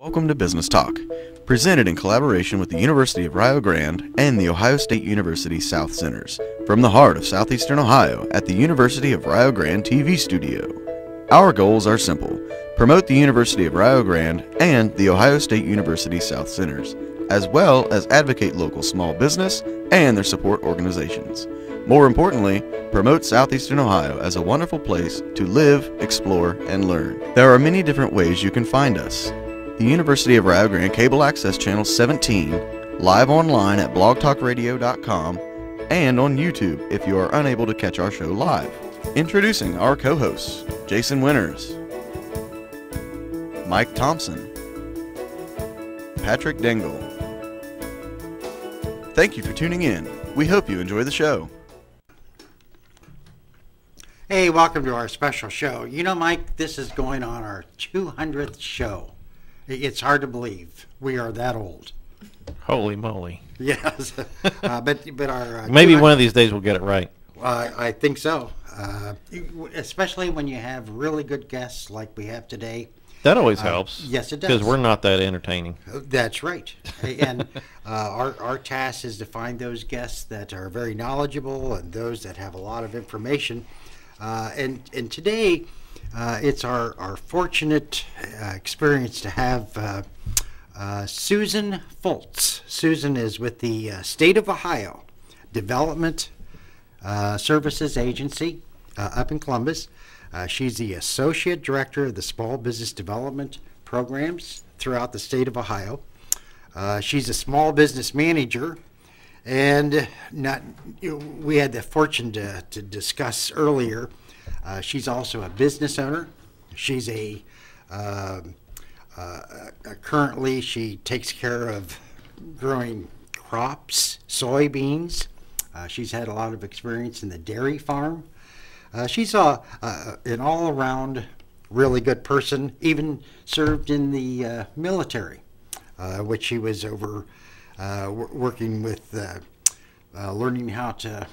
Welcome to Business Talk, presented in collaboration with the University of Rio Grande and the Ohio State University South Centers, from the heart of southeastern Ohio at the University of Rio Grande TV studio. Our goals are simple: promote the University of Rio Grande and the Ohio State University South Centers, as well as advocate local small business and their support organizations. More importantly, promote southeastern Ohio as a wonderful place to live, explore, and learn. There are many different ways you can find us. The University of Rio Grande Cable Access Channel 17, live online at blogtalkradio.com, and on YouTube if you are unable to catch our show live. Introducing our co-hosts, Jason Winters, Mike Thompson, Patrick Dengel. Thank you for tuning in. We hope you enjoy the show. Hey, welcome to our special show. You know, Mike, this is going on our 200th show. It's hard to believe we are that old. Holy moly. Yes. but our... Maybe one of these days we'll get it right. I think so. Especially when you have really good guests like we have today. That always helps. Yes, it does. Because we're not that entertaining. That's right. And our task is to find those guests that are very knowledgeable and those that have a lot of information. And today... it's our fortunate experience to have Susan Foltz. Susan is with the State of Ohio Development Services Agency up in Columbus. She's the Associate Director of the Small Business Development Programs throughout the state of Ohio. She's a small business manager, and we had the fortune to discuss earlier. She's also a business owner. She's currently she takes care of growing crops, soybeans. She's had a lot of experience in the dairy farm. She's an all-around really good person, even served in the military, which she was over working with learning how to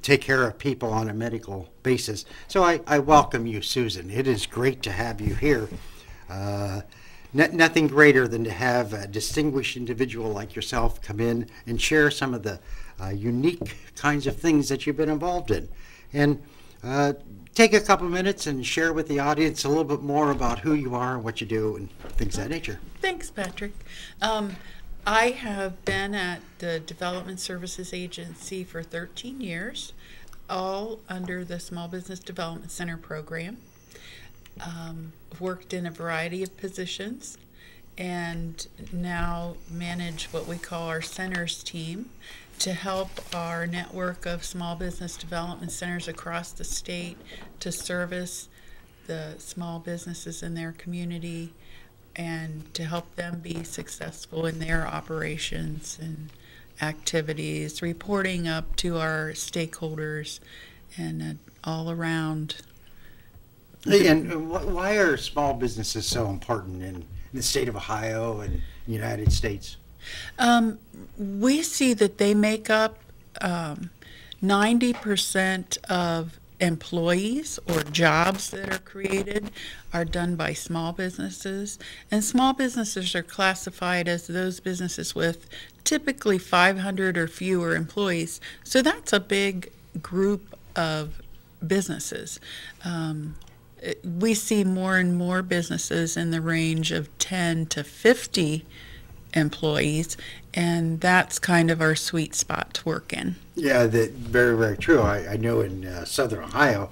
take care of people on a medical basis. So I welcome you, Susan. It is great to have you here. Nothing greater than to have a distinguished individual like yourself come in and share some of the unique kinds of things that you've been involved in. And take a couple minutes and share with the audience a little bit more about who you are and what you do and things of that nature. Thanks, Patrick. I have been at the Development Services Agency for 13 years, all under the Small Business Development Center program. Worked in a variety of positions and now manage what we call our centers team to help our network of small business development centers across the state to service the small businesses in their community and to help them be successful in their operations and activities, reporting up to our stakeholders and all around. And why are small businesses so important in the state of Ohio and the United States? We see that they make up 90% of employees or jobs that are created are done by small businesses, and small businesses are classified as those businesses with typically 500 or fewer employees. So that's a big group of businesses. We see more and more businesses in the range of 10 to 50 employees, and that's kind of our sweet spot to work in. Yeah, very, very true. I know in Southern Ohio,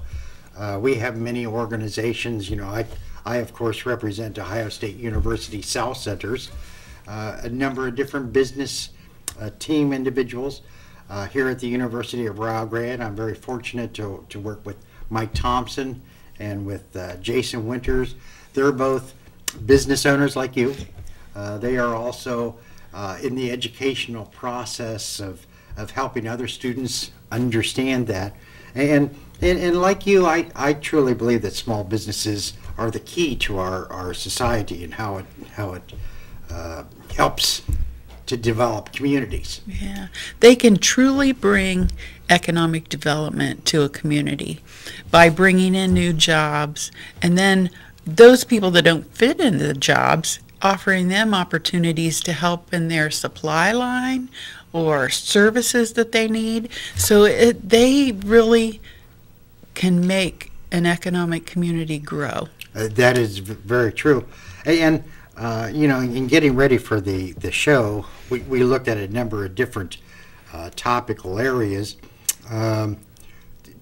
we have many organizations. You know, I of course represent Ohio State University South Centers, a number of different business team individuals here at the University of Rio Grande. I'm very fortunate to work with Mike Thompson and with Jason Winters. They're both business owners like you. They are also in the educational process of helping other students understand that. And like you, I truly believe that small businesses are the key to our society and how it helps to develop communities. Yeah, they can truly bring economic development to a community by bringing in new jobs, and then those people that don't fit into the jobs offering them opportunities to help in their supply line or services that they need. So they really can make an economic community grow. That is very true. And, in getting ready for the show, we looked at a number of different topical areas.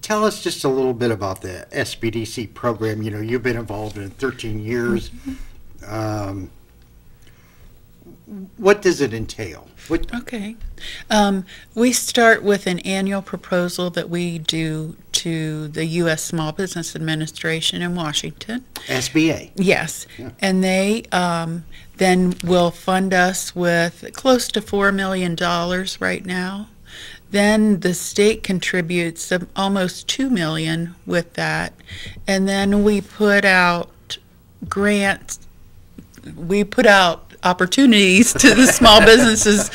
Tell us just a little bit about the SBDC program. You've been involved in 13 years. What does it entail? Okay. We start with an annual proposal that we do to the U.S. Small Business Administration in Washington. SBA. Yes. Yeah. And they then will fund us with close to $4 million right now. Then the state contributes almost $2 million with that. And then we put out grants. We put out opportunities to the small businesses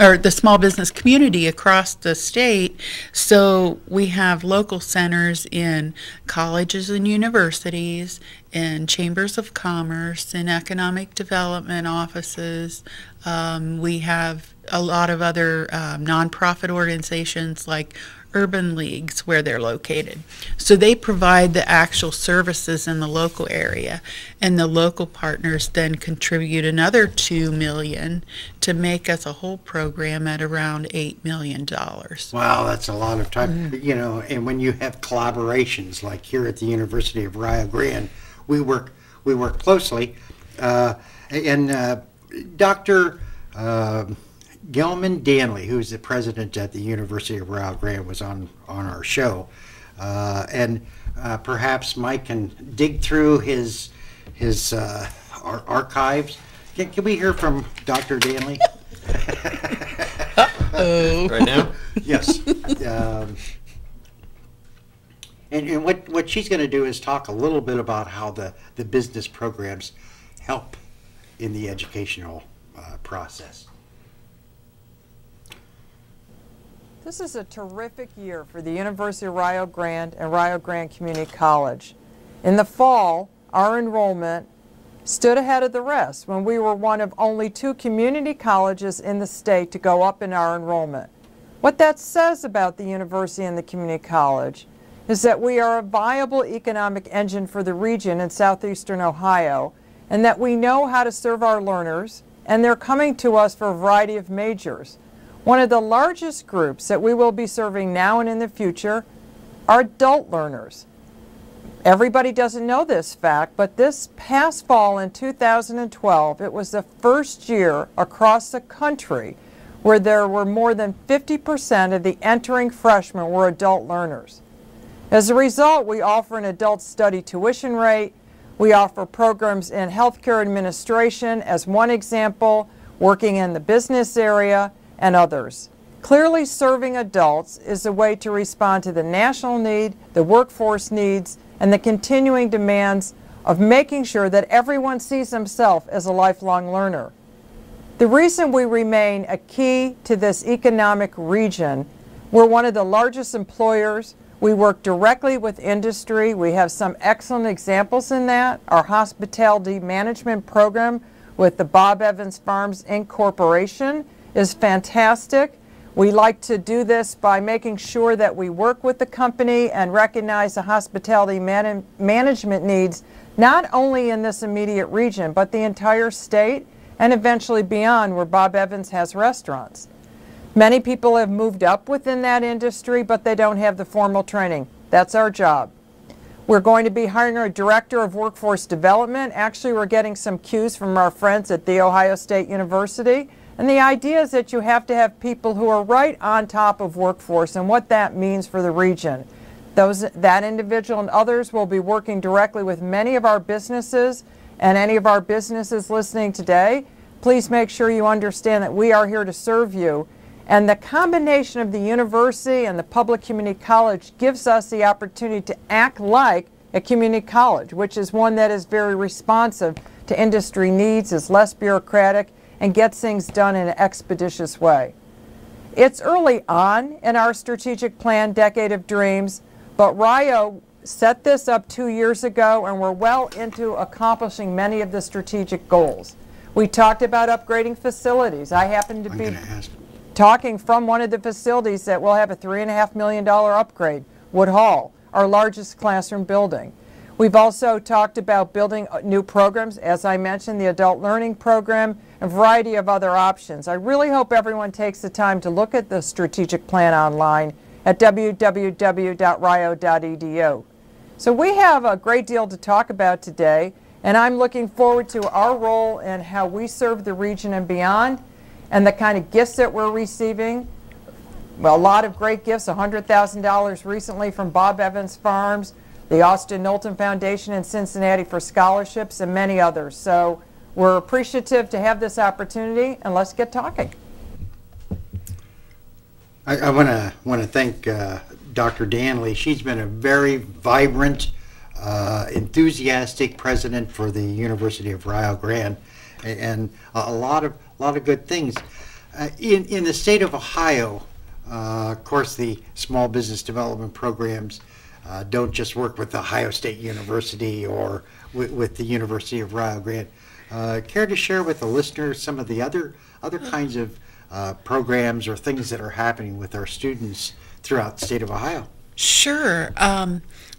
or the small business community across the state. So we have local centers in colleges and universities, in chambers of commerce, in economic development offices. We have a lot of other nonprofit organizations like urban leagues where they're located. So they provide the actual services in the local area, and the local partners then contribute another $2 million to make us a whole program at around $8 million. Wow, that's a lot of time. And when you have collaborations like here at the University of Rio Grande, we work closely. And Dr. Gelman Danley, who's the president at the University of Rio Grande, was on our show, and perhaps Mike can dig through his archives. Can we hear from Dr. Danley? Right now? Yes. And what she's going to do is talk a little bit about how the business programs help in the educational process. This is a terrific year for the University of Rio Grande and Rio Grande Community College. In the fall, our enrollment stood ahead of the rest when we were one of only 2 community colleges in the state to go up in our enrollment. What that says about the university and the community college is that we are a viable economic engine for the region in southeastern Ohio, and that we know how to serve our learners, and they're coming to us for a variety of majors. One of the largest groups that we will be serving now and in the future are adult learners. Everybody doesn't know this fact, but this past fall in 2012, it was the first year across the country where there were more than 50% of the entering freshmen were adult learners. As a result, we offer an adult study tuition rate. We offer programs in healthcare administration as one example, working in the business area, and others. Clearly, serving adults is a way to respond to the national need, the workforce needs, and the continuing demands of making sure that everyone sees himself as a lifelong learner. The reason we remain a key to this economic region, we're one of the largest employers. We work directly with industry. We have some excellent examples in that. Our hospitality management program with the Bob Evans Farms Inc. Corporation is fantastic. We like to do this by making sure that we work with the company and recognize the hospitality management needs not only in this immediate region, but the entire state and eventually beyond where Bob Evans has restaurants. Many people have moved up within that industry, but they don't have the formal training. That's our job. We're going to be hiring a director of workforce development. Actually, we're getting some cues from our friends at The Ohio State University. And the idea is that you have to have people who are right on top of workforce and what that means for the region. That individual and others will be working directly with many of our businesses, and any of our businesses listening today, please make sure you understand that we are here to serve you. And the combination of the university and the public community college gives us the opportunity to act like a community college, which is one that is very responsive to industry needs, is less bureaucratic, and gets things done in an expeditious way. It's early on in our strategic plan, Decade of Dreams, but Rio set this up 2 years ago, and we're well into accomplishing many of the strategic goals. We talked about upgrading facilities. I happen to I'm be going to ask. talking from one of the facilities that will have a $3.5 million upgrade, Wood Hall, our largest classroom building. We've also talked about building new programs, as I mentioned, the adult learning program, a variety of other options. I really hope everyone takes the time to look at the strategic plan online at www.rio.edu. So we have a great deal to talk about today, and I'm looking forward to our role in how we serve the region and beyond, and the kind of gifts that we're receiving. Well, a lot of great gifts, $100,000 recently from Bob Evans Farms, the Austin Knowlton Foundation in Cincinnati for scholarships, and many others. So we're appreciative to have this opportunity, and let's get talking. I want to thank Dr. Danley. She's been a very vibrant, enthusiastic president for the University of Rio Grande, and a lot of good things. In the state of Ohio, of course, the small business development programs don't just work with Ohio State University or with the University of Rio Grande. Care to share with the listeners some of the other kinds of programs or things that are happening with our students throughout the state of Ohio? Sure.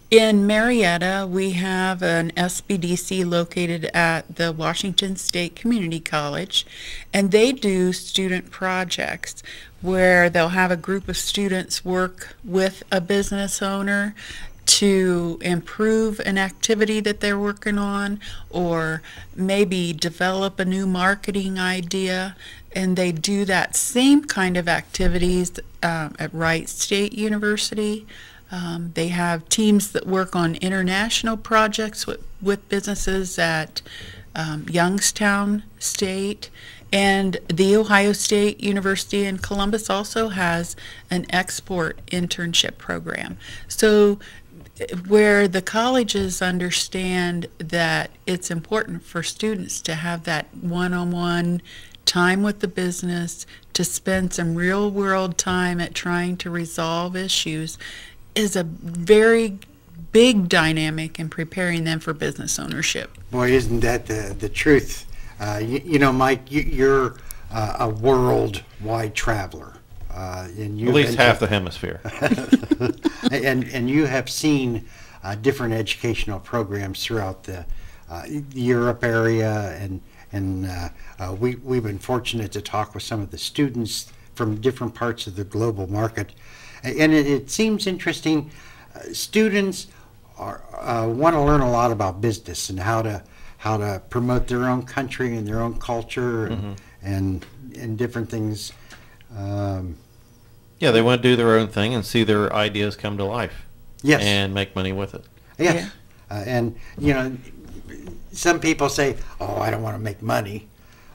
In Marietta, we have an SBDC located at the Washington State Community College, and they do student projects where they'll have a group of students work with a business owner to improve an activity that they're working on, or maybe develop a new marketing idea. And they do that same kind of activities at Wright State University. They have teams that work on international projects with businesses at Youngstown State. And the Ohio State University in Columbus also has an export internship program. So where the colleges understand that it's important for students to have that one-on-one time with the business, to spend some real-world time at trying to resolve issues, is a very big dynamic in preparing them for business ownership. Boy, isn't that the truth? You know, Mike, you're a worldwide traveler. And At least half the hemisphere. and you have seen different educational programs throughout the Europe area, and we've been fortunate to talk with some of the students from different parts of the global market. And it seems interesting. Students want to learn a lot about business and how to promote their own country and their own culture and different things. Yeah, they want to do their own thing and see their ideas come to life. Yes. And make money with it. Yes. Yeah. And, you know, some people say, oh, I don't want to make money,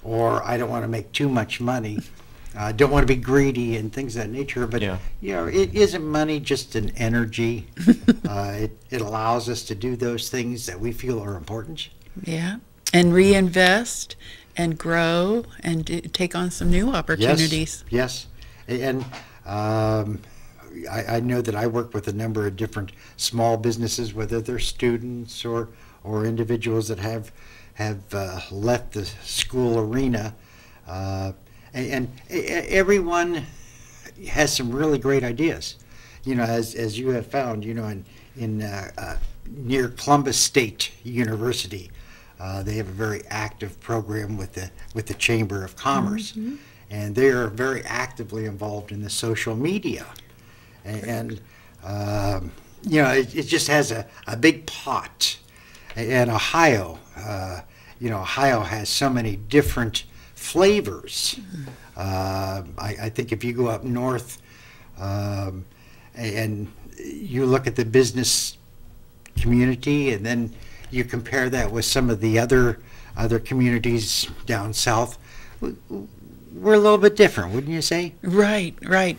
or I don't want to make too much money. I don't want to be greedy and things of that nature. But, yeah, you know, it isn't money just an energy. It allows us to do those things that we feel are important. Yeah. And reinvest and grow and take on some new opportunities. Yes. And I know that I work with a number of different small businesses, whether they're students or individuals that have left the school arena, and everyone has some really great ideas. You know, as you have found, you know, in near Columbus State University, they have a very active program with the Chamber of Commerce. Mm-hmm. And they are very actively involved in the social media. And you know, it just has a big pot. And Ohio, you know, Ohio has so many different flavors. I think if you go up north and you look at the business community, and then you compare that with some of the other communities down south, we're a little bit different, wouldn't you say? Right.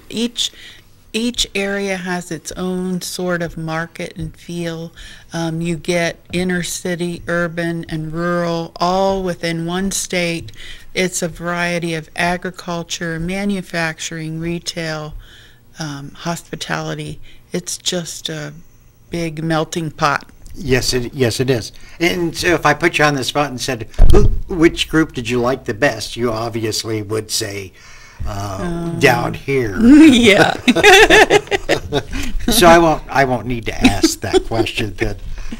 Each area has its own sort of market and feel. You get inner city, urban, and rural all within one state. It's a variety of agriculture, manufacturing, retail, hospitality. It's just a big melting pot. Yes, it is. And so if I put you on the spot and said, which group did you like the best, you obviously would say down here. Yeah. So I won't need to ask that question.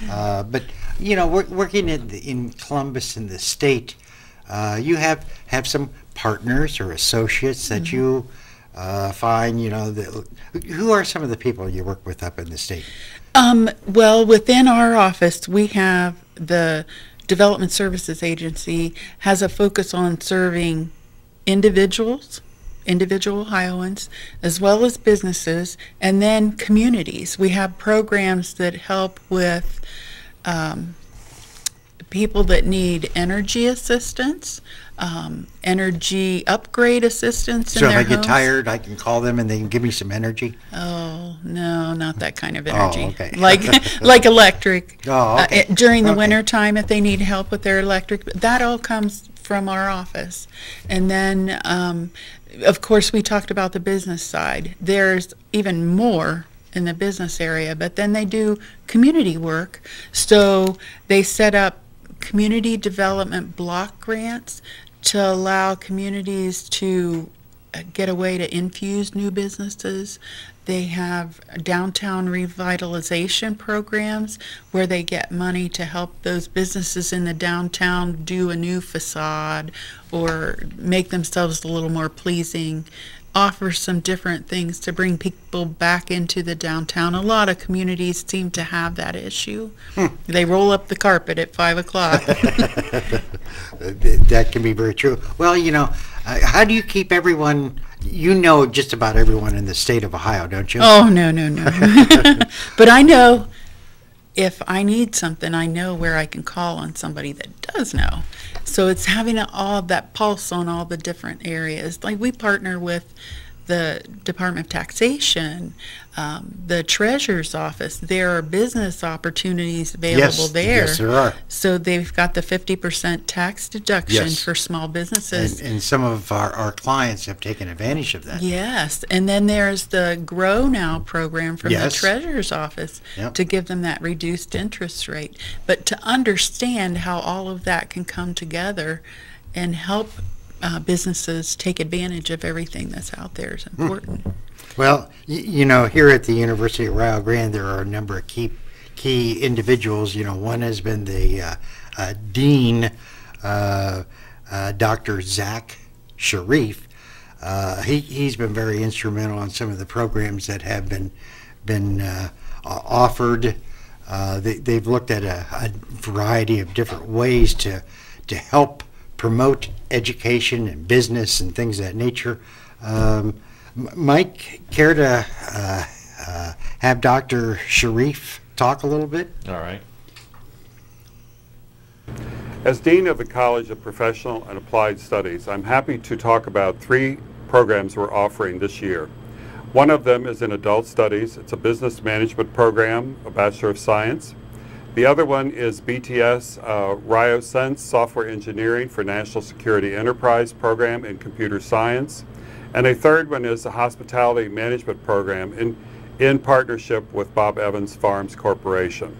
But you know, working in Columbus in the state, you have some partners or associates that you find. You know, who are some of the people you work with up in the state? Well, within our office, we have the Development Services Agency has a focus on serving individual Ohioans, as well as businesses, and then communities. We have programs that help with people that need energy assistance, energy upgrade assistance in So their if I get homes. tired, I can call them and they can give me some energy? Oh, no, not that kind of energy. Oh, okay. Like electric. Oh, okay. During the Okay. winter time, if they need help with their electric, that all comes from our office. And then, of course, we talked about the business side. There's even more in the business area, but then they do community work. So they set up community development block grants to allow communities to get a way to infuse new businesses. They have downtown revitalization programs where they get money to help those businesses in the downtown do a new facade or make themselves a little more pleasing, offer some different things to bring people back into the downtown. A lot of communities seem to have that issue. They roll up the carpet at 5 o'clock. That can be very true. Well, you know, how do you keep everyone? You know just about everyone in the state of Ohio, don't you? Oh, no. But I know if I need something, I know where I can call on somebody that does know. So it's having all of that pulse on all the different areas. Like we partner with the Department of Taxation, the Treasurer's Office. There are business opportunities available there. Yes, there are. So they've got the 50% tax deduction Yes. for small businesses. And some of our clients have taken advantage of that. Yes, and then there's the Grow Now program from the Yes. Treasurer's Office Yep. to give them that reduced interest rate. But to understand how all of that can come together and help businesses take advantage of everything that's out there is important. Well, you know, here at the University of Rio Grande, there are a number of key individuals. You know, one has been the dean, Dr. Zach Sharif. He's been very instrumental on some of the programs that have been offered. They've looked at a variety of different ways to help promote education and business and things of that nature. Mike, care to have Dr. Sharif talk a little bit? All right. As Dean of the College of Professional and Applied Studies, I'm happy to talk about 3 programs we're offering this year. One of them is in Adult Studies. It's a business management program, a Bachelor of Science. The other one is BTS RioSense Software Engineering for National Security Enterprise program in computer science. And a third one is the Hospitality Management program in partnership with Bob Evans Farms Corporation.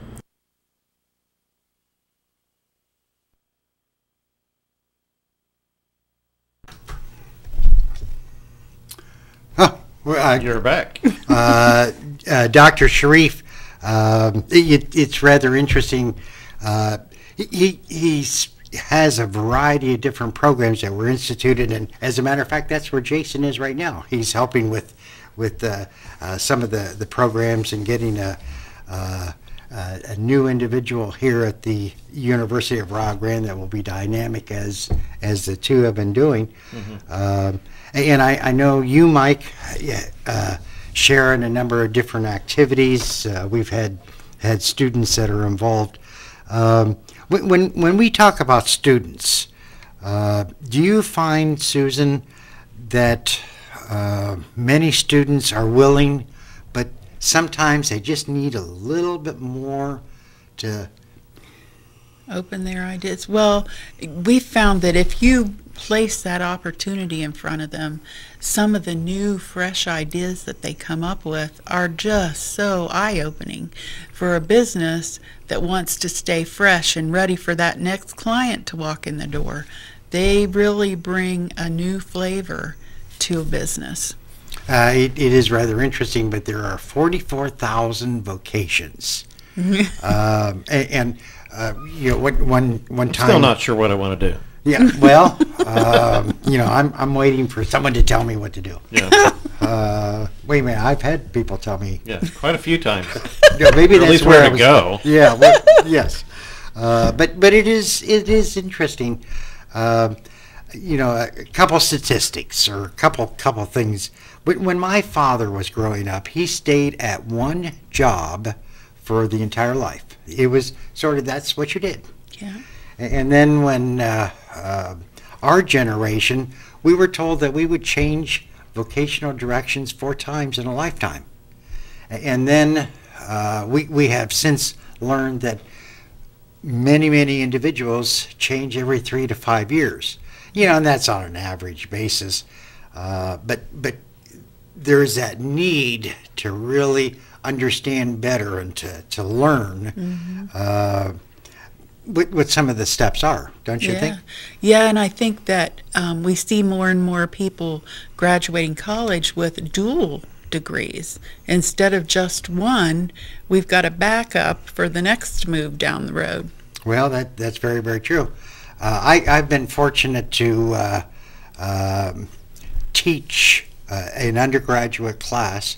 You're back. Dr. Sharif, it's rather interesting. He has a variety of different programs that were instituted, and as a matter of fact, that's where Jason is right now. He's helping with some of the programs and getting a new individual here at the University of Rio Grande that will be dynamic as the two have been doing. And I know you, Mike, share in a number of different activities. We've had students that are involved. When we talk about students, do you find, Susan, that many students are willing, but sometimes they just need a little bit more to Open their ideas. Well, we found that if you place that opportunity in front of them, some of the new, fresh ideas that they come up with are just so eye-opening for a business that wants to stay fresh and ready for that next client to walk in the door. They really bring a new flavor to a business. It is rather interesting, but there are 44,000 vocations. And you know, one time. Still not sure what I want to do. Yeah, well, you know, I'm waiting for someone to tell me what to do. Yeah. Wait a minute, I've had people tell me. Yeah, quite a few times. Yeah, maybe Or at that's least where where I to was, go. Yeah, well, yes, but it is interesting. You know, a couple statistics or a couple things. When my father was growing up, he stayed at one job for the entire life. It was sort of, that's what you did. Yeah. And then when our generation, we were told that we would change vocational directions 4 times in a lifetime. And then we have since learned that many individuals change every 3 to 5 years. You know, and that's on an average basis. But there's that need to really understand better and to learn what some of the steps are, don't you think? Yeah, and I think that we see more and more people graduating college with dual degrees. Instead of just one, we've got a backup for the next move down the road. Well, that's very true. I've been fortunate to teach an undergraduate class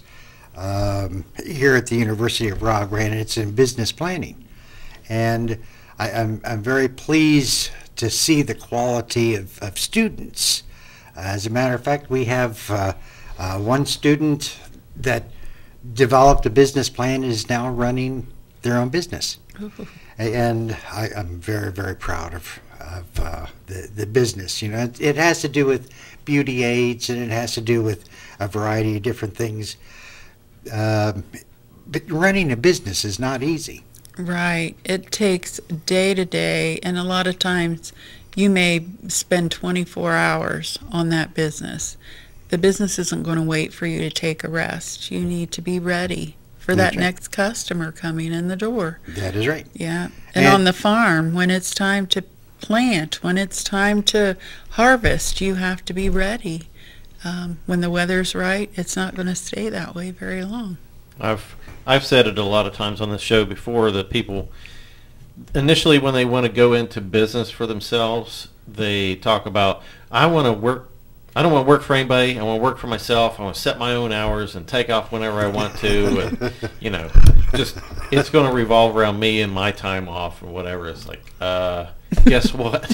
here at the University of Rio Grande, and it's in business planning. And I'm very pleased to see the quality of students. As a matter of fact, we have one student that developed a business plan and is now running their own business. Ooh. And I'm very proud of the business. You know, it has to do with beauty aids, and it has to do with a variety of different things. But running a business is not easy. Right. It takes day to day, and a lot of times you may spend 24 hours on that business. The business isn't going to wait for you to take a rest. You need to be ready for that next customer coming in the door. That is right. Yeah. And on the farm, when it's time to plant, when it's time to harvest, you have to be ready. When the weather's right, it's not going to stay that way very long. I've said it a lot of times on this show before that people initially, when they want to go into business for themselves, they talk about, I want to work. I don't want to work for anybody. I want to work for myself. I want to set my own hours and take off whenever I want to. And, you know, just it's going to revolve around me and my time off or whatever. It's like, guess what?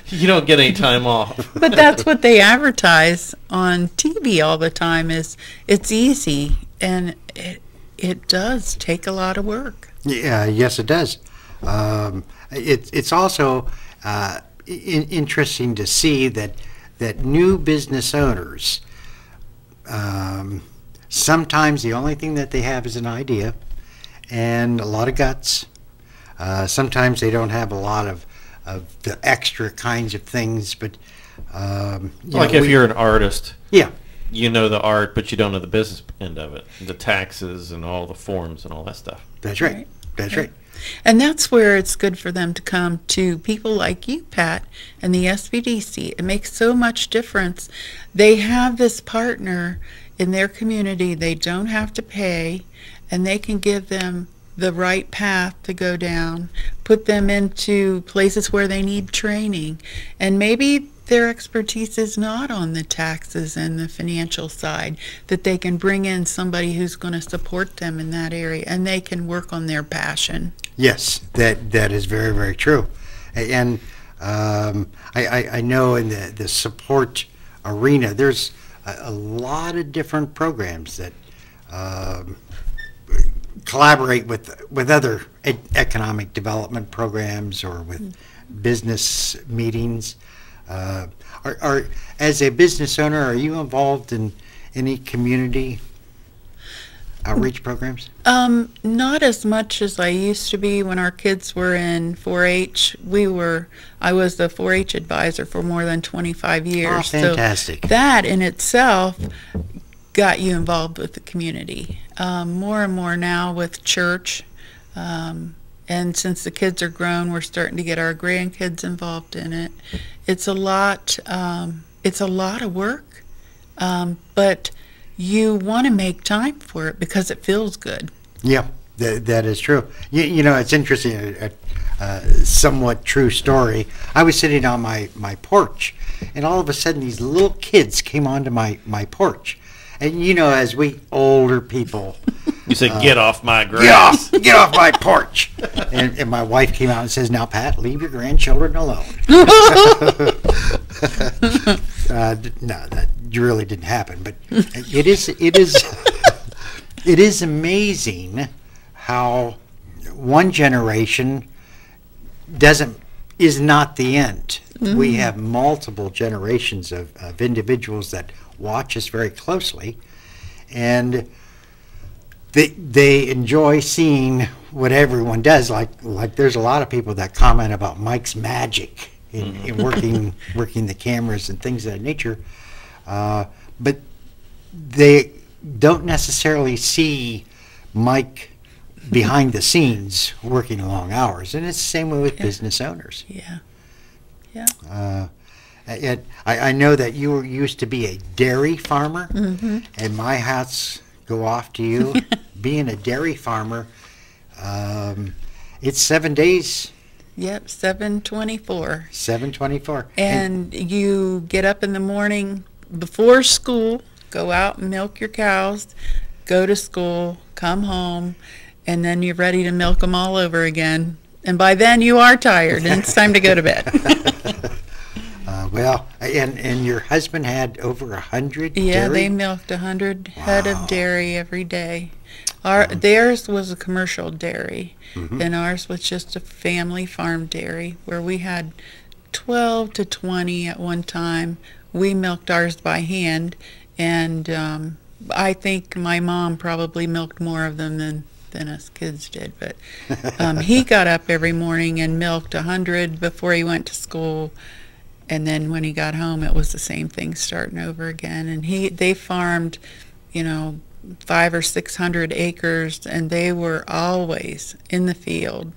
You don't get any time off. But that's what they advertise on TV all the time. Is it's easy, and it does take a lot of work. Yeah, yes, it does. It's also interesting to see that new business owners, sometimes the only thing that they have is an idea and a lot of guts. Sometimes they don't have a lot of the extra kinds of things, but if you're an artist, yeah, you know the art, but you don't know the business end of it, the taxes and all the forms and all that stuff. That's right. That's right. And that's where it's good for them to come to people like you, Pat, and the SBDC. It makes so much difference. They have this partner in their community. They don't have to pay, and they can give them the right path to go down, put them into places where they need training. And maybe their expertise is not on the taxes and the financial side, that they can bring in somebody who's going to support them in that area, and they can work on their passion. Yes, that is very true. And I know in the support arena, there's a lot of different programs that collaborate with other economic development programs or with business meetings. As a business owner, are you involved in any community outreach programs? Not as much as I used to be when our kids were in 4-H. I was the 4-H advisor for more than 25 years. Oh, fantastic. So that in itself got you involved with the community. More and more now with church. And since the kids are grown, we're starting to get our grandkids involved in it. It's a lot of work, but you want to make time for it because it feels good. Yeah, that is true. You know, it's interesting, somewhat true story. I was sitting on my porch, and all of a sudden these little kids came onto my porch. And you know, as we older people... You said, get off my grass. Get off my porch. And my wife came out and says, now, Pat, leave your grandchildren alone. No, that really didn't happen. But it is amazing how one generation is not the end. Mm-hmm. We have multiple generations of individuals that watch us very closely, and they enjoy seeing what everyone does. Like there's a lot of people that comment about Mike's magic in working the cameras and things of that nature, but they don't necessarily see Mike behind the scenes working long hours, and it's the same way with business owners. I know that you used to be a dairy farmer, and my hats go off to you. Being a dairy farmer, it's 7 days. Yep, 7/24. 7/24. And you get up in the morning before school, go out and milk your cows, go to school, come home, and then you're ready to milk them all over again. And by then you are tired, and it's time to go to bed. Well, and your husband had over 100 dairy? Yeah, they milked 100 head of dairy every day. Theirs was a commercial dairy, and ours was just a family farm dairy where we had 12 to 20 at one time. We milked ours by hand, and I think my mom probably milked more of them than us kids did. But he got up every morning and milked 100 before he went to school. And then when he got home, it was the same thing starting over again. And they farmed, 500 or 600 acres, and they were always in the field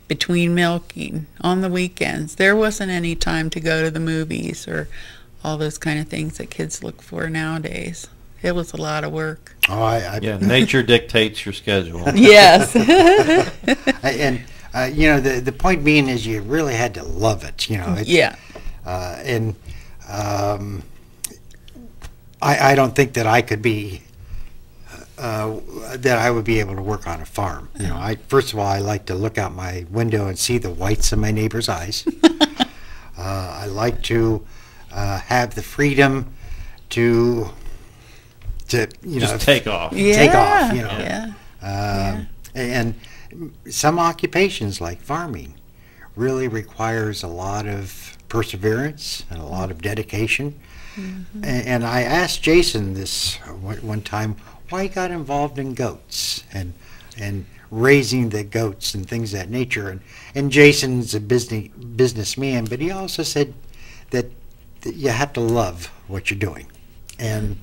between milking on the weekends. There wasn't any time to go to the movies or all those kind of things that kids look for nowadays. It was a lot of work. Oh, nature dictates your schedule. Yes. And the point being is you really had to love it. I don't think that I could be that I would be able to work on a farm. First of all, I like to look out my window and see the whites of my neighbor's eyes. I like to have the freedom to just take off. Take off. Yeah. And some occupations like farming really requires a lot of perseverance and a lot of dedication. And I asked Jason this one time why he got involved in goats and raising the goats and things of that nature. And Jason's a businessman, but he also said that you have to love what you're doing. And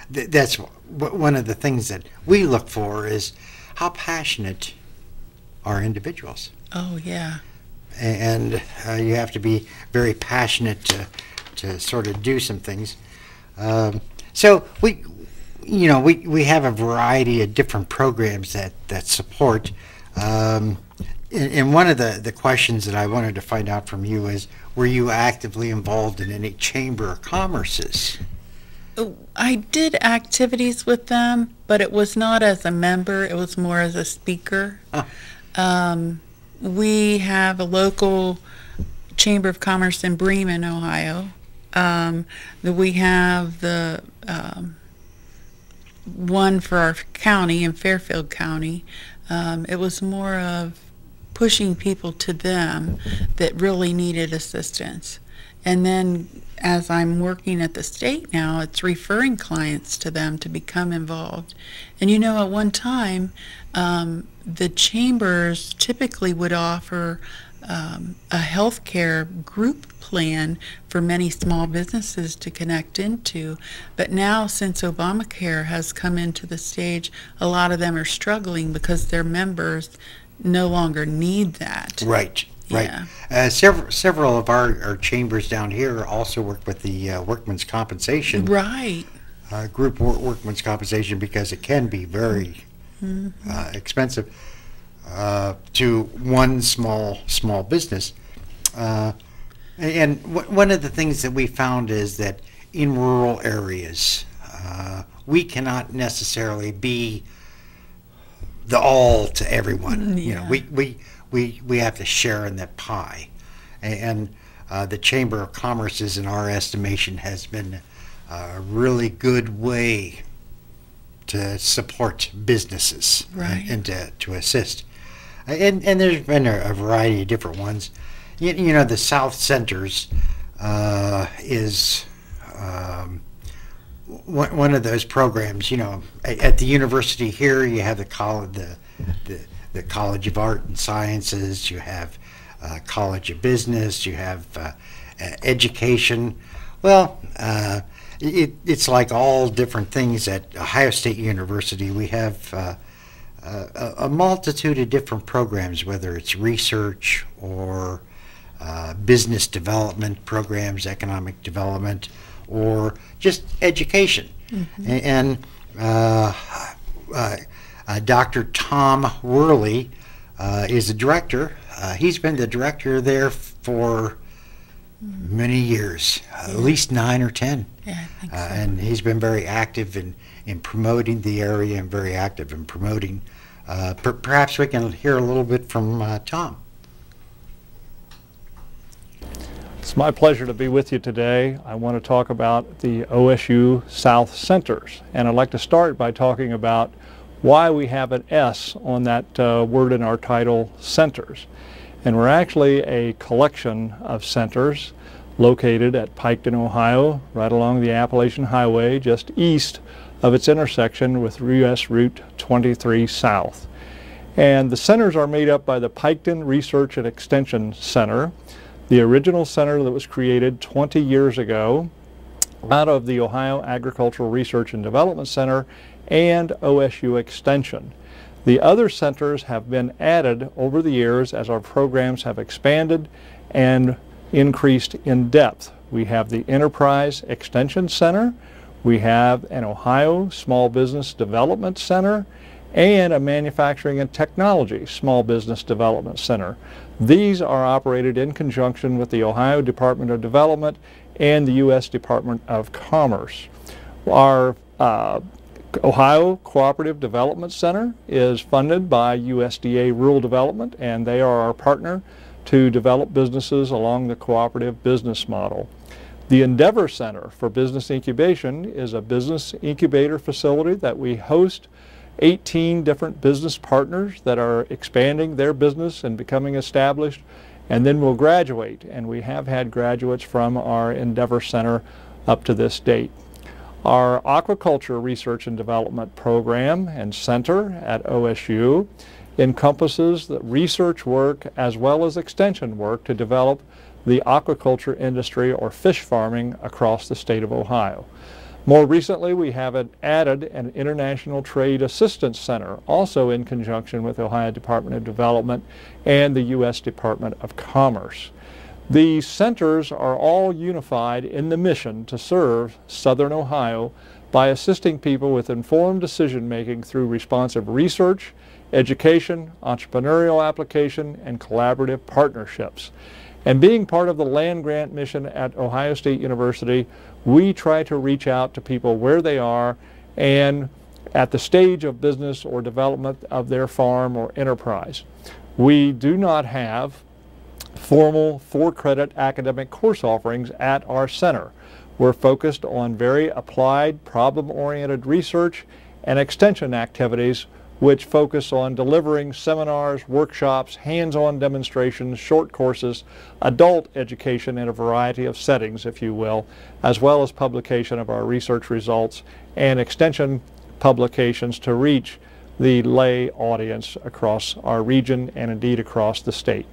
that's one of the things that we look for is how passionate are individuals. Oh, yeah. And you have to be very passionate to sort of do some things. So we have a variety of different programs that support. And one of the questions that I wanted to find out from you is, were you actively involved in any Chamber of Commerce's? I did activities with them, but it was not as a member. It was more as a speaker. We have a local Chamber of Commerce in Bremen, Ohio. We have the one for our county in Fairfield County. It was more of pushing people to them that really needed assistance. And then as I'm working at the state now, it's referring clients to them to become involved. And you know, at one time, the chambers typically would offer a healthcare group plan for many small businesses to connect into. But now, since Obamacare has come into the stage, a lot of them are struggling because their members no longer need that. Right. Right. Yeah. Several of our chambers down here also work with the workman's compensation. Right. Group workman's compensation, because it can be very expensive to one small business. And one of the things that we found is that in rural areas, we cannot necessarily be the all to everyone. Yeah. You know, we have to share in that pie. And the Chamber of Commerce, in our estimation, has been a really good way to support businesses, right, and to assist. And there's been a variety of different ones. You know, the South Centers is one of those programs. You know, at the university here, you have the College of Art and Sciences, you have College of Business, you have education. Well, it's like all different things at Ohio State University. We have a multitude of different programs, whether it's research or business development programs, economic development, or just education. And Dr. Tom Worley is the director. He's been the director there for many years, at least 9 or 10. Yeah, I think so. And he's been very active in promoting the area and very active in promoting. Perhaps we can hear a little bit from Tom. It's my pleasure to be with you today. I want to talk about the OSU South Centers, and I'd like to start by talking about why we have an S on that word in our title, centers. And we're actually a collection of centers located at Piketon, Ohio, right along the Appalachian Highway, just east of its intersection with US Route 23 South. And the centers are made up by the Piketon Research and Extension Center, the original center that was created 20 years ago out of the Ohio Agricultural Research and Development Center and OSU Extension. The other centers have been added over the years as our programs have expanded and increased in depth. We have the Enterprise Extension Center, we have an Ohio Small Business Development Center, and a Manufacturing and Technology Small Business Development Center. These are operated in conjunction with the Ohio Department of Development and the U.S. Department of Commerce. Our Ohio Cooperative Development Center is funded by USDA Rural Development, and they are our partner to develop businesses along the cooperative business model. The Endeavor Center for Business Incubation is a business incubator facility that we host 18 different business partners that are expanding their business and becoming established, and then will graduate, and we have had graduates from our Endeavor Center up to this date. Our Aquaculture Research and Development Program and Center at OSU encompasses the research work as well as extension work to develop the aquaculture industry or fish farming across the state of Ohio. More recently, we have added an International Trade Assistance Center, also in conjunction with the Ohio Department of Development and the U.S. Department of Commerce. These centers are all unified in the mission to serve Southern Ohio by assisting people with informed decision-making through responsive research, education, entrepreneurial application, and collaborative partnerships. And being part of the land-grant mission at Ohio State University, we try to reach out to people where they are and at the stage of business or development of their farm or enterprise. We do not have formal for-credit academic course offerings at our center. We're focused on very applied, problem-oriented research and extension activities which focus on delivering seminars, workshops, hands-on demonstrations, short courses, adult education in a variety of settings, if you will, as well as publication of our research results and extension publications to reach the lay audience across our region and indeed across the state.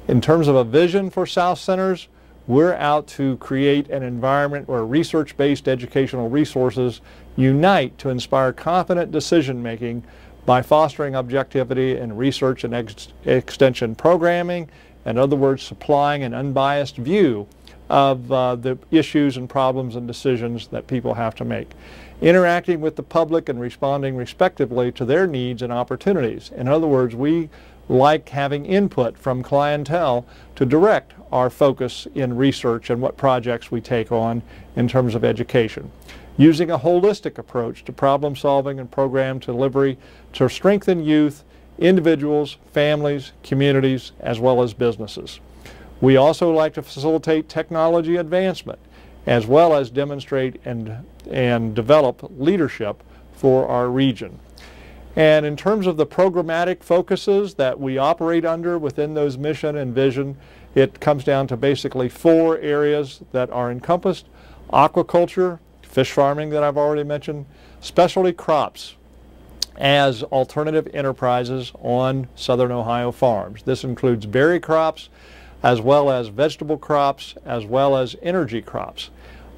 In terms of a vision for South Centers, we're out to create an environment where research-based educational resources unite to inspire confident decision-making by fostering objectivity in research and extension programming, in other words, supplying an unbiased view of the issues and problems and decisions that people have to make, interacting with the public and responding respectively to their needs and opportunities. In other words, we like having input from clientele to direct our focus in research and what projects we take on in terms of education. Using a holistic approach to problem solving and program delivery to strengthen youth, individuals, families, communities, as well as businesses. We also like to facilitate technology advancement as well as demonstrate and develop leadership for our region. And in terms of the programmatic focuses that we operate under within those mission and vision, it comes down to basically 4 areas that are encompassed: aquaculture, fish farming that I've already mentioned, specialty crops as alternative enterprises on Southern Ohio farms. This includes berry crops as well as vegetable crops as well as energy crops.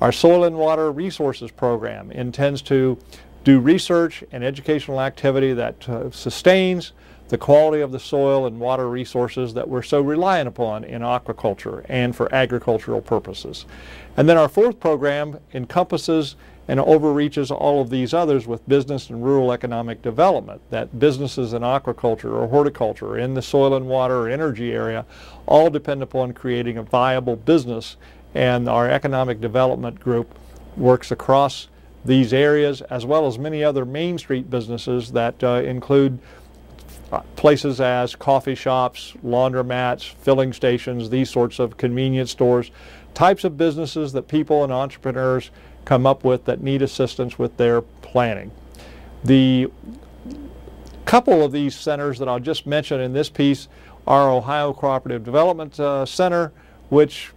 Our Soil and Water Resources program intends to do research and educational activity that sustains the quality of the soil and water resources that we're so reliant upon in aquaculture and for agricultural purposes. And then our 4th program encompasses and overreaches all of these others with business and rural economic development, that businesses in aquaculture or horticulture, in the soil and water or energy area, all depend upon creating a viable business, and our economic development group works across these areas as well as many other Main Street businesses that include places as coffee shops, laundromats, filling stations, these sorts of convenience stores, types of businesses that people and entrepreneurs come up with that need assistance with their planning. The couple of these centers that I'll just mention in this piece are Ohio Cooperative Development Center, which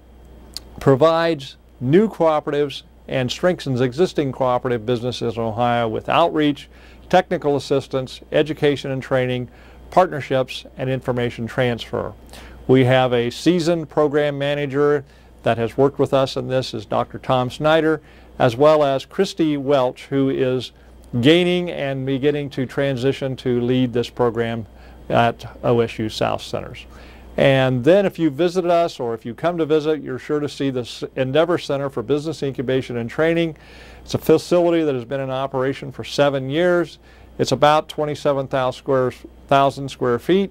provides new cooperatives and strengthens existing cooperative businesses in Ohio with outreach, technical assistance, education and training, partnerships, and information transfer. We have a seasoned program manager that has worked with us in this, is Dr. Tom Snyder, as well as Christy Welch, who is gaining and beginning to transition to lead this program at OSU South Centers. And then if you visited us or if you come to visit, you're sure to see the Endeavor Center for Business Incubation and Training. It's a facility that has been in operation for 7 years. It's about 27,000 square feet.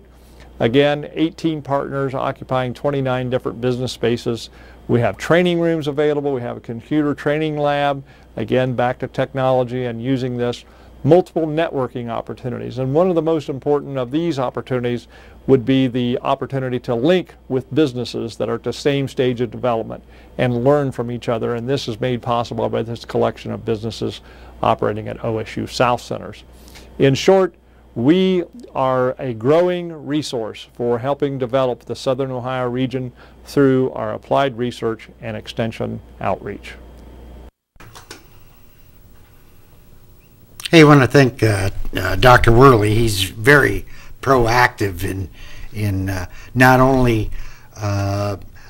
Again, 18 partners occupying 29 different business spaces. We have training rooms available. We have a computer training lab. Again, back to technology and using this. Multiple networking opportunities. And one of the most important of these opportunities would be the opportunity to link with businesses that are at the same stage of development and learn from each other. And this is made possible by this collection of businesses operating at OSU South Centers. In short, we are a growing resource for helping develop the Southern Ohio region through our applied research and extension outreach. Hey, I want to thank Dr. Worley. He's very proactive in not only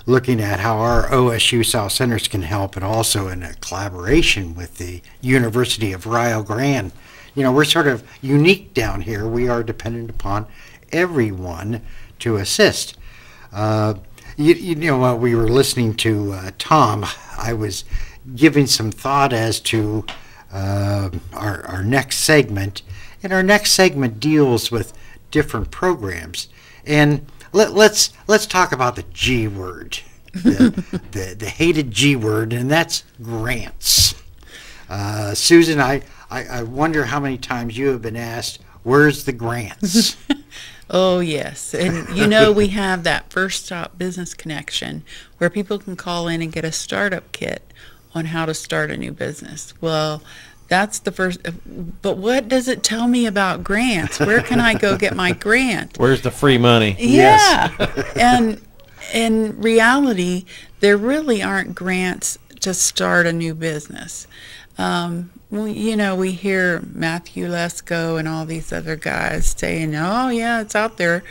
looking at how our OSU South Centers can help, but also in a collaboration with the University of Rio Grande. You know, we're sort of unique down here. We are dependent upon everyone to assist. You know, while we were listening to Tom, I was giving some thought as to our next segment, and our next segment deals with different programs. And let's talk about the G word, the hated G word, and that's grants. Susan, I wonder how many times you have been asked, "Where's the grants?" Oh, yes. And you know, we have that First Stop Business Connection where people can call in and get a startup kit on how to start a new business. Well, That's the first. But what does it tell me about grants? Where can I go get my grant? Where's the free money? Yeah. And in reality, there really aren't grants to start a new business. We hear Matthew Lesko and all these other guys saying, oh, yeah, it's out there.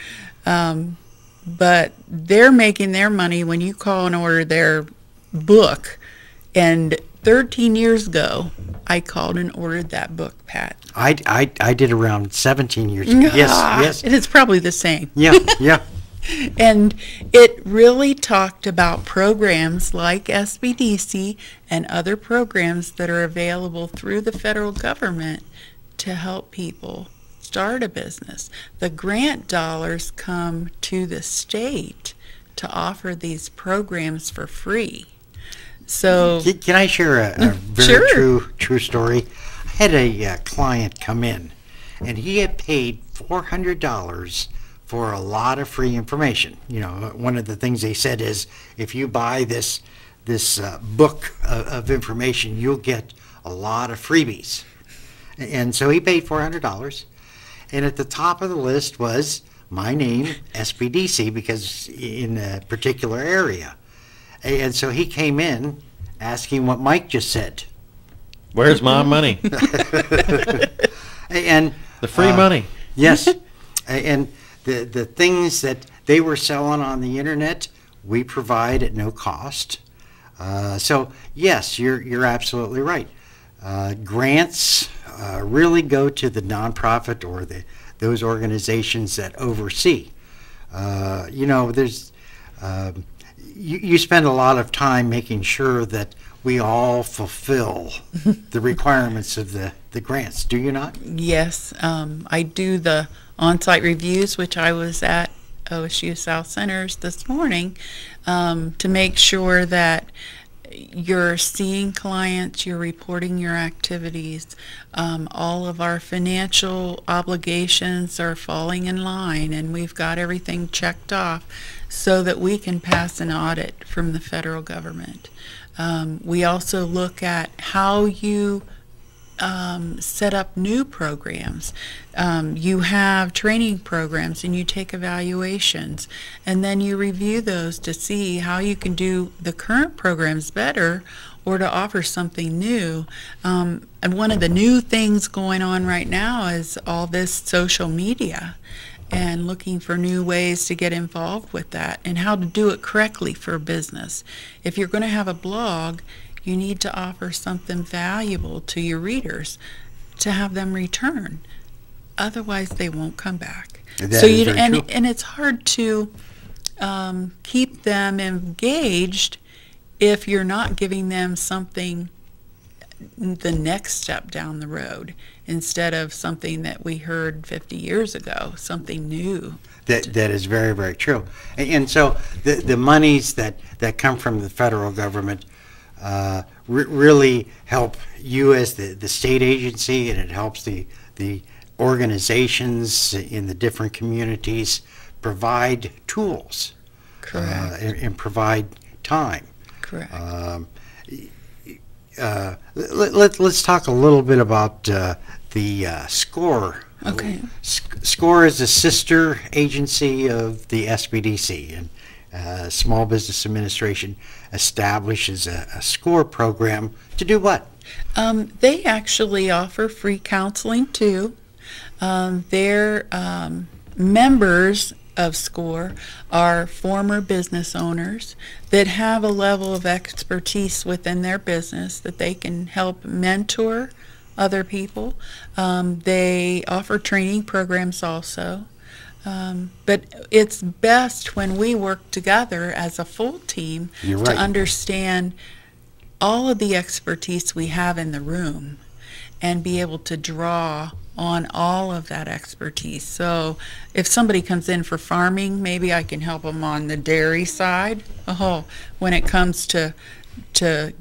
But they're making their money when you call and order their book. And 13 years ago, I called and ordered that book, Pat. I did around 17 years ago. Yes. And it's probably the same. Yeah. And it really talked about programs like SBDC and other programs that are available through the federal government to help people start a business. The grant dollars come to the state to offer these programs for free. So Can I share a very true story? I had a client come in, and he had paid $400 for a lot of free information. One of the things they said is, if you buy this book of information, you'll get a lot of freebies. And so he paid $400, and at the top of the list was my name, SBDC, because in a particular area. And so he came in asking what Mike just said. Where's my money? And The free money. yes. And the things that they were selling on the internet, we provide at no cost. So yes, you're absolutely right. Grants really go to the nonprofit or those organizations that oversee. There's you spend a lot of time making sure that we all fulfill the requirements of the grants, do you not? yes, I do the on-site reviews, which I was at OSU South Centers this morning, to make sure that you're seeing clients, you're reporting your activities, all of our financial obligations are falling in line, and we've got everything checked off so that we can pass an audit from the federal government. We also look at how you set up new programs. You have training programs and you take evaluations, and then you review those to see how you can do the current programs better or to offer something new. And one of the new things going on right now is all this social media and looking for new ways to get involved with that and how to do it correctly for business. If you're going to have a blog, you need to offer something valuable to your readers to have them return. Otherwise, they won't come back. That is very true. And it's hard to keep them engaged if you're not giving them something, the next step down the road, instead of something that we heard 50 years ago, something new. That is very, very true. And so the monies that come from the federal government really help you as the state agency, and it helps the organizations in the different communities provide tools. Correct. And provide time. Correct. Let's talk a little bit about the SCORE. Okay. SCORE is a sister agency of the SBDC, and Small Business Administration establishes a SCORE program to do what? They actually offer free counseling too. Their members of SCORE are former business owners that have a level of expertise within their business that they can help mentor other people. They offer training programs also. But it's best when we work together as a full team You're to right. understand all of the expertise we have in the room and be able to draw on all of that expertise. So if somebody comes in for farming, maybe I can help them on the dairy side. When it comes to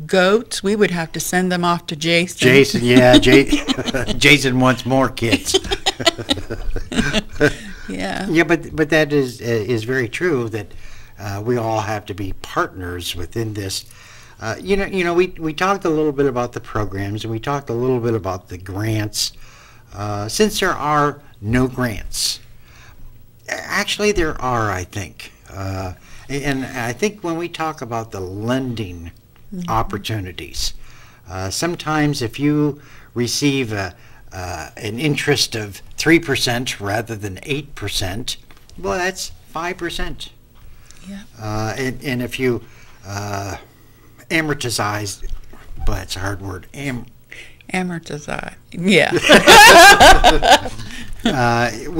goats, we would have to send them off to Jason. Jason wants more kids. Yeah. Yeah, but that is very true, that we all have to be partners within this. We talked a little bit about the programs, and we talked a little bit about the grants. Since there are no grants, actually there are, I think. And I think when we talk about the lending opportunities, sometimes if you receive an interest of 3% rather than 8%, well, that's 5%. Yeah. And if you amortize, but it's a hard word. Amortize. Yeah.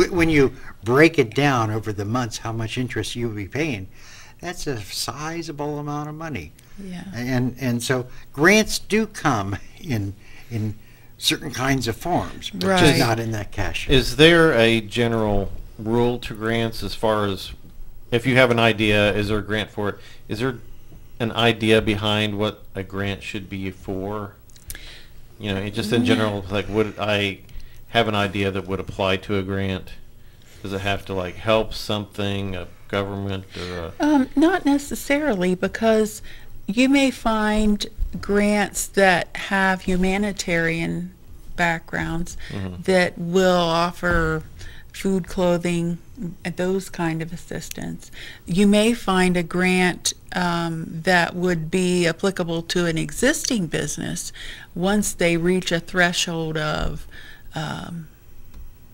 When you break it down over the months, how much interest you'll be paying, that's a sizable amount of money. Yeah. And so grants do come in certain kinds of forms, but Right. just not in that cash. Is there a general rule to grants as far as if you have an idea, is there a grant for it? Is there an idea behind what a grant should be for? Just in general, like, would I have an idea that would apply to a grant? Does it have to help something, a government or a... Not necessarily, because you may find grants that have humanitarian backgrounds that will offer food, clothing, those kind of assistance. You may find a grant that would be applicable to an existing business once they reach a threshold of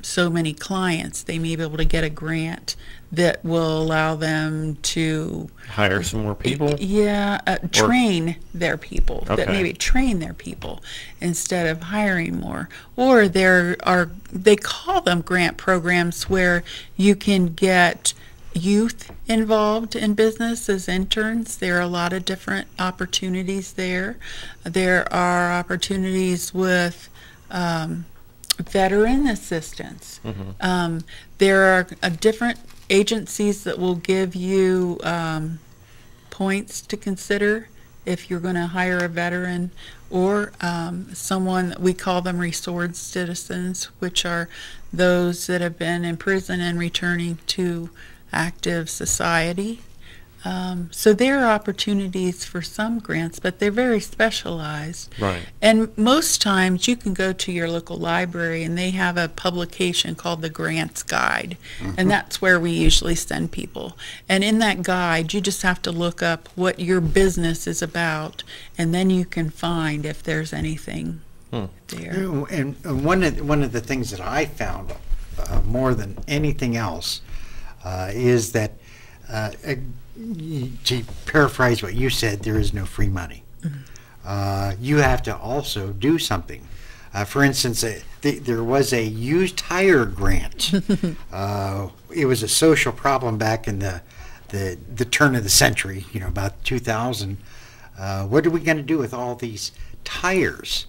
so many clients. They may be able to get a grant that will allow them to hire some more people? Train their people. Okay. That maybe train their people instead of hiring more. Or they call them grant programs where you can get youth involved in business as interns. There are a lot of different opportunities there. There are opportunities with veteran assistance. There are different agencies that will give you points to consider if you're going to hire a veteran or someone. We call them restored citizens, which are those that have been in prison and returning to active society. So there are opportunities for some grants, but they're very specialized. Right. And most times you can go to your local library and they have a publication called the Grants Guide. And that's where we usually send people. And in that guide, you just have to look up what your business is about, and then you can find if there's anything there. And one of the things that I found more than anything else is that to paraphrase what you said, there is no free money. You have to also do something. For instance, there was a used tire grant. It was a social problem back in the turn of the century, about 2000. What are we going to do with all these tires?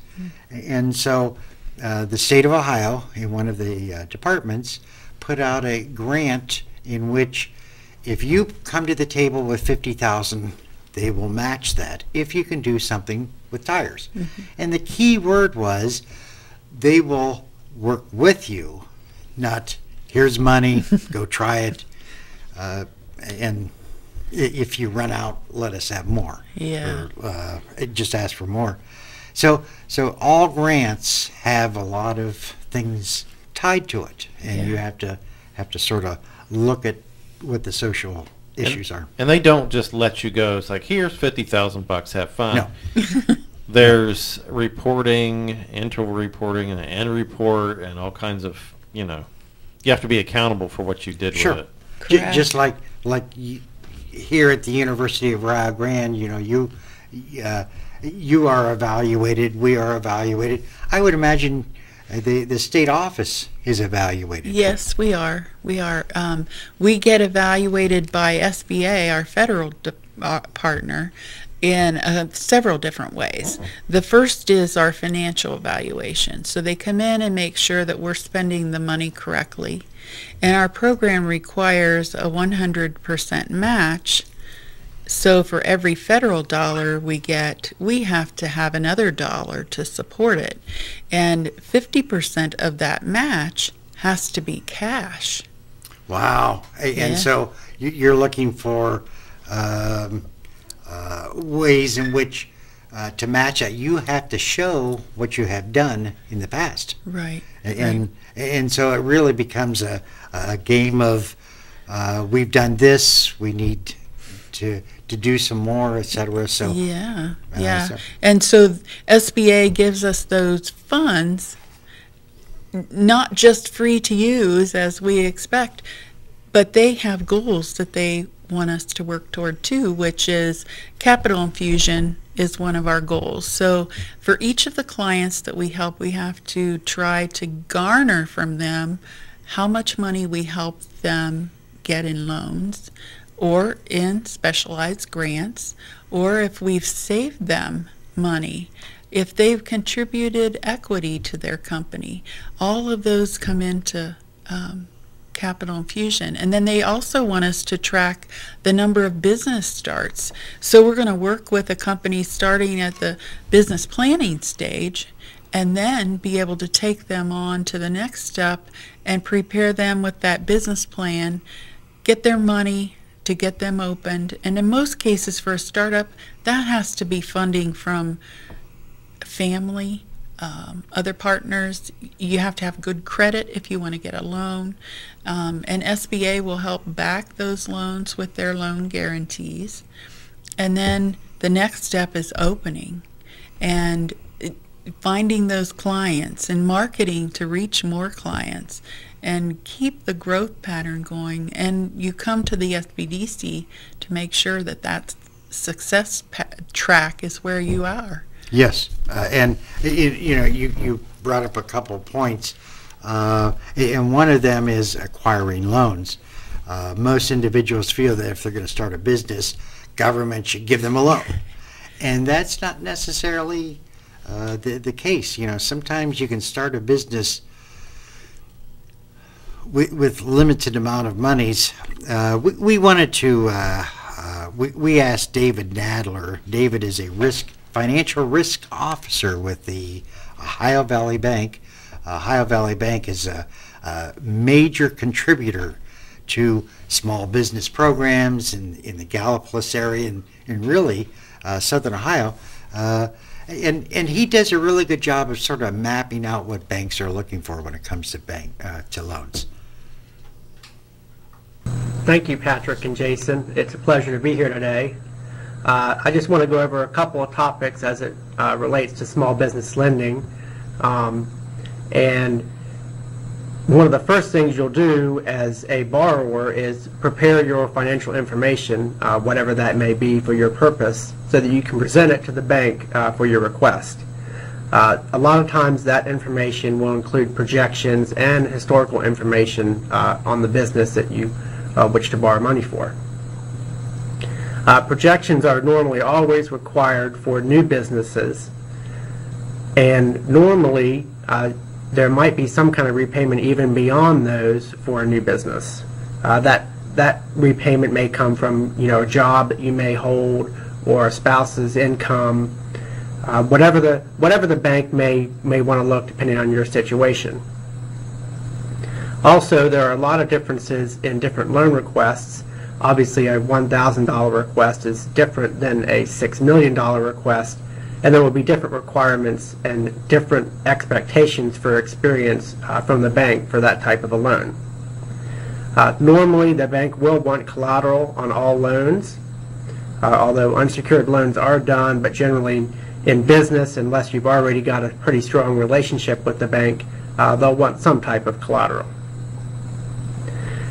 And so the state of Ohio, in one of the departments, put out a grant in which if you come to the table with $50,000, they will match that if you can do something with tires. And the key word was they will work with you, not here's money, go try it, and if you run out, let us have more. Yeah. Or just ask for more. So all grants have a lot of things tied to it, and you have to sort of look at what the social issues are. And they don't just let you go. It's like, here's $50,000, have fun. No. There's reporting, internal reporting, and an end report, and all kinds of, you have to be accountable for what you did with it. Correct. Just like here at the University of Rio Grande, you are evaluated, we are evaluated. I would imagine the state office is evaluated. Yes, we are. We get evaluated by SBA, our federal partner, in several different ways. The first is our financial evaluation. So they come in and make sure that we're spending the money correctly. And our program requires a 100% match. So for every federal dollar we get, we have to have another dollar to support it. And 50% of that match has to be cash. Wow. And so you're looking for ways in which to match that. You have to show what you have done in the past. Right. And so it really becomes a game of we've done this, we need to do some more, etc. So yeah. So. And so SBA gives us those funds, not just free to use as we expect, but they have goals that they want us to work toward too, which is capital infusion is one of our goals. So for each of the clients that we help, we have to try to garner from them how much money we help them get in loans or in specialized grants, or if we've saved them money, if they've contributed equity to their company. All of those come into capital infusion. And then they also want us to track the number of business starts. So we're going to work with a company starting at the business planning stage and then be able to take them on to the next step and prepare them with that business plan, get their money to get them opened. And in most cases for a startup, that has to be funding from family, other partners. You have to have good credit if you want to get a loan. And SBA will help back those loans with their loan guarantees. And then the next step is opening and finding those clients and marketing to reach more clients and keep the growth pattern going. And you come to the SBDC to make sure that that success track is where you are. Yes, and you brought up a couple of points, and one of them is acquiring loans. Most individuals feel that if they're going to start a business, government should give them a loan, and that's not necessarily the case. Sometimes you can start a business with limited amount of monies. We wanted to. We asked David Nadler. David is a financial risk officer with the Ohio Valley Bank. Ohio Valley Bank is a major contributor to small business programs in the Gallipolis area and really Southern Ohio. And he does a really good job of sort of mapping out what banks are looking for when it comes to loans. Thank you, Patrick and Jason. It's a pleasure to be here today. I just want to go over a couple of topics as it relates to small business lending. And one of the first things you'll do as a borrower is prepare your financial information, whatever that may be for your purpose, so that you can present it to the bank for your request. A lot of times that information will include projections and historical information on the business that you wish to borrow money for. Projections are normally always required for new businesses, and normally there might be some kind of repayment even beyond those for a new business. That repayment may come from a job that you may hold or a spouse's income, whatever the bank may want to look depending on your situation. Also, there are a lot of differences in different loan requests. Obviously, a $1,000 request is different than a $6 million request, and there will be different requirements and different expectations for experience from the bank for that type of a loan. Normally, the bank will want collateral on all loans, although unsecured loans are done, but generally in business, unless you've already got a pretty strong relationship with the bank, they'll want some type of collateral.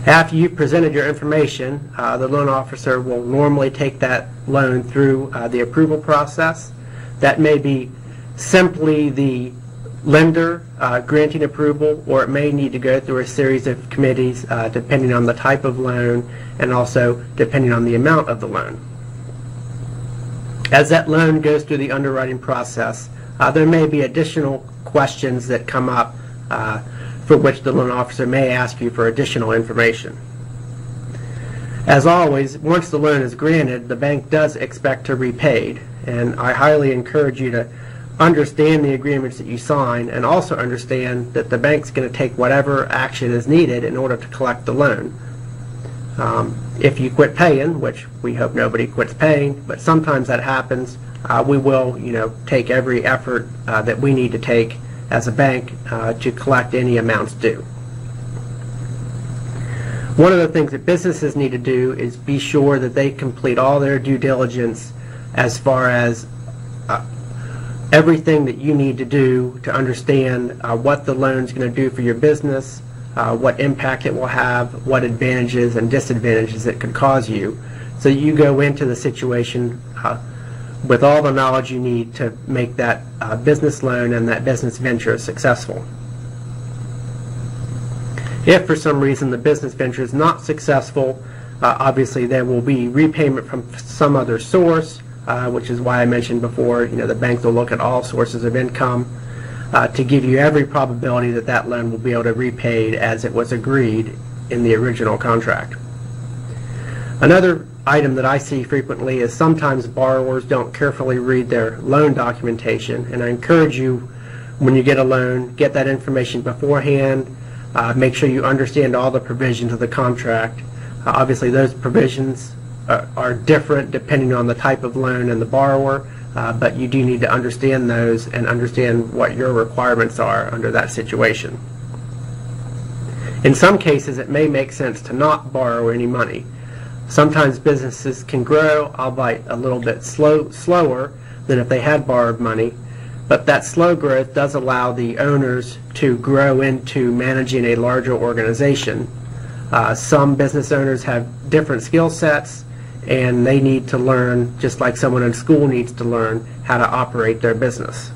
After you've presented your information, the loan officer will normally take that loan through the approval process. That may be simply the lender granting approval, or it may need to go through a series of committees depending on the type of loan and also depending on the amount of the loan. As that loan goes through the underwriting process, there may be additional questions that come up for which the loan officer may ask you for additional information. As always, once the loan is granted, the bank does expect to be repaid, and I highly encourage you to understand the agreements that you sign and also understand that the bank's going to take whatever action is needed in order to collect the loan. If you quit paying, which we hope nobody quits paying, but sometimes that happens, we will, take every effort that we need to take as a bank to collect any amounts due. One of the things that businesses need to do is be sure that they complete all their due diligence as far as everything that you need to do to understand what the loan is going to do for your business, what impact it will have, what advantages and disadvantages it could cause you. So you go into the situation with all the knowledge you need to make that business loan and that business venture successful. If for some reason the business venture is not successful, obviously there will be repayment from some other source, which is why I mentioned before, the bank will look at all sources of income to give you every probability that that loan will be able to be repaid as it was agreed in the original contract. Another item that I see frequently is sometimes borrowers don't carefully read their loan documentation, and I encourage you, when you get a loan, get that information beforehand. Make sure you understand all the provisions of the contract. Obviously those provisions are different depending on the type of loan and the borrower, but you do need to understand those and understand what your requirements are under that situation. In some cases it may make sense to not borrow any money. Sometimes businesses can grow, albeit a little bit slower than if they had borrowed money. But that slow growth does allow the owners to grow into managing a larger organization. Some business owners have different skill sets, and they need to learn, just like someone in school needs to learn, how to operate their business.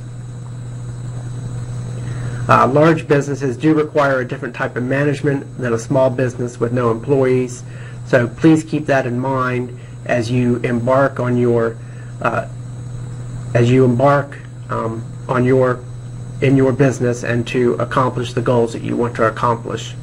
Large businesses do require a different type of management than a small business with no employees. So please keep that in mind as you embark on your in your business and to accomplish the goals that you want to accomplish.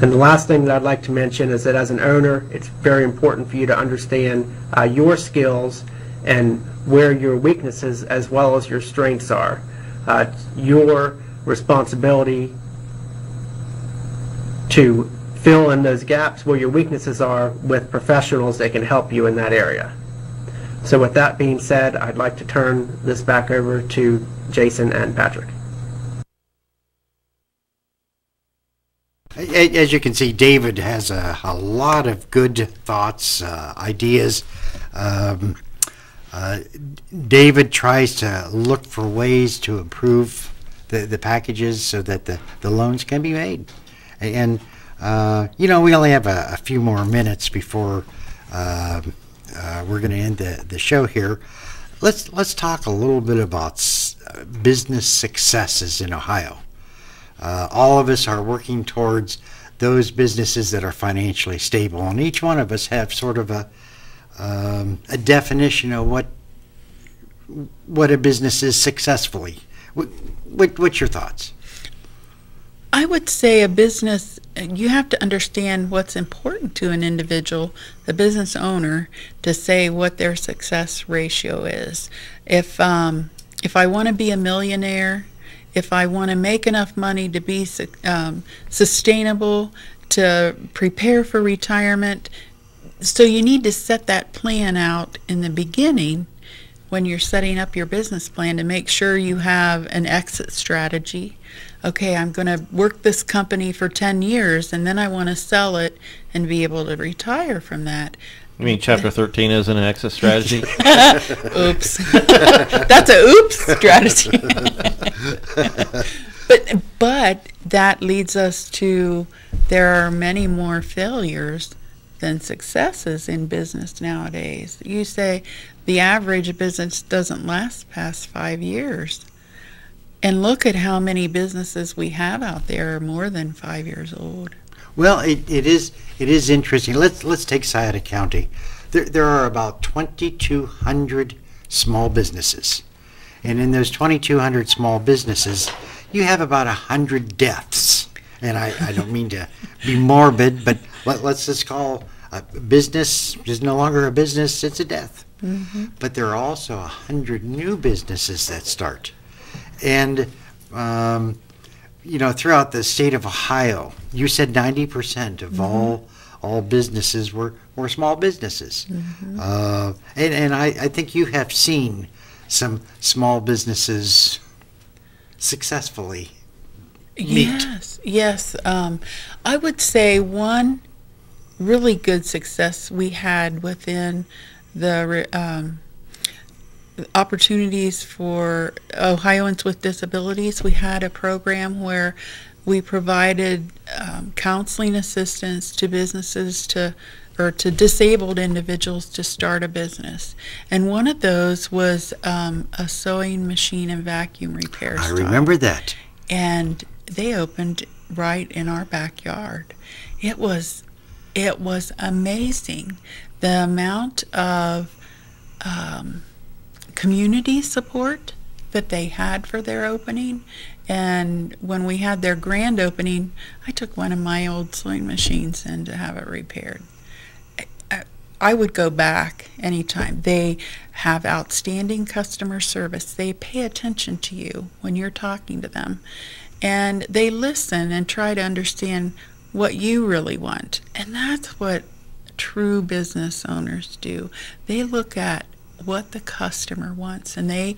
And the last thing that I'd like to mention is that as an owner, it's very important for you to understand your skills and where your weaknesses as well as your strengths are. Your responsibility to fill in those gaps where your weaknesses are with professionals that can help you in that area. So with that being said, I'd like to turn this back over to Jason and Patrick. As you can see, David has a lot of good thoughts, ideas. David tries to look for ways to improve the packages so that the loans can be made. And, we only have a few more minutes before we're going to end the show here. Let's talk a little bit about business successes in Ohio. All of us are working towards those businesses that are financially stable, and each one of us have sort of a definition of what a business is successfully. What's your thoughts? I would say a business, you have to understand what's important to an individual, the business owner, to say what their success ratio is. If I want to be a millionaire, if I want to make enough money to be sustainable, to prepare for retirement, so you need to set that plan out in the beginning when you're setting up your business plan to make sure you have an exit strategy. Okay, I'm going to work this company for 10 years and then I want to sell it and be able to retire from that. You mean Chapter 13 isn't an exit strategy? Oops. That's a oops strategy. But that leads us to, there are many more failures than successes in business nowadays. You say the average business doesn't last past 5 years. And look at how many businesses we have out there are more than 5 years old. Well, it is interesting. Let's take Scioto County. There are about 2,200 small businesses, and in those 2,200 small businesses, you have about 100 deaths. And I don't mean to be morbid, but let's just call a business is no longer a business; it's a death. Mm-hmm. But there are also 100 new businesses that start, and throughout the state of Ohio, you said 90% of all businesses were small businesses. And I think you have seen some small businesses successfully meet. Yes. I would say one really good success we had within the opportunities for Ohioans with disabilities. We had a program where we provided counseling assistance to businesses or to disabled individuals to start a business. And one of those was a sewing machine and vacuum repair shop. I remember that. And they opened right in our backyard. It was amazing the amount of community support that they had for their opening. And when we had their grand opening, I took one of my old sewing machines in to have it repaired. I would go back anytime. They have outstanding customer service. They pay attention to you when you're talking to them. And they listen and try to understand what you really want. And that's what true business owners do. They look at what the customer wants, and they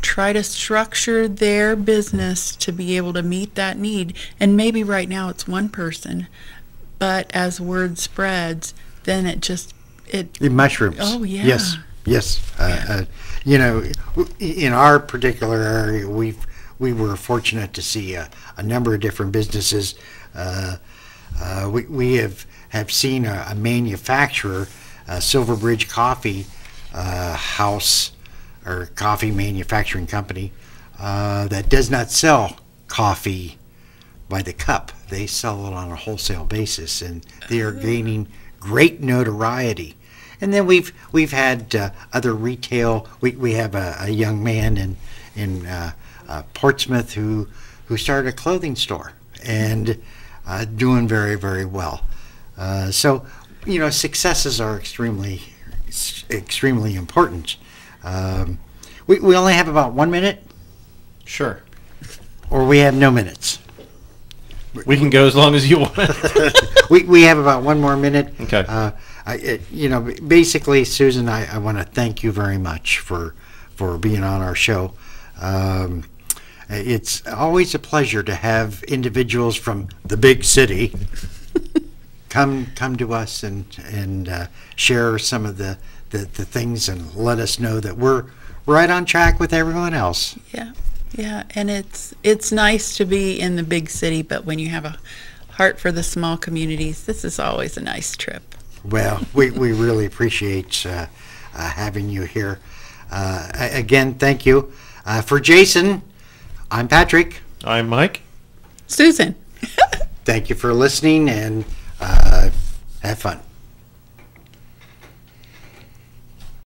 try to structure their business to be able to meet that need. And maybe right now it's one person, but as word spreads, then it mushrooms. Oh, yeah. Yes. In our particular area, we were fortunate to see a number of different businesses. We have seen a manufacturer, Silverbridge Coffee House, or coffee manufacturing company, that does not sell coffee by the cup. They sell it on a wholesale basis, and they are gaining great notoriety. And then we've had other retail. We have a young man in Portsmouth who started a clothing store and doing very, very well. So successes are extremely important. We only have about 1 minute, Sure. or we have no minutes. We can go as long as you want. We have about 1 more minute. Okay. Basically, Susan, I want to thank you very much for being on our show. It's always a pleasure to have individuals from the big city come to us and share some of the things and let us know that we're right on track with everyone else. Yeah, and it's nice to be in the big city, but when you have a heart for the small communities, this is always a nice trip. Well, we really appreciate having you here. Again, thank you. For Jason, I'm Patrick. I'm Mike. Susan. Thank you for listening, and have fun.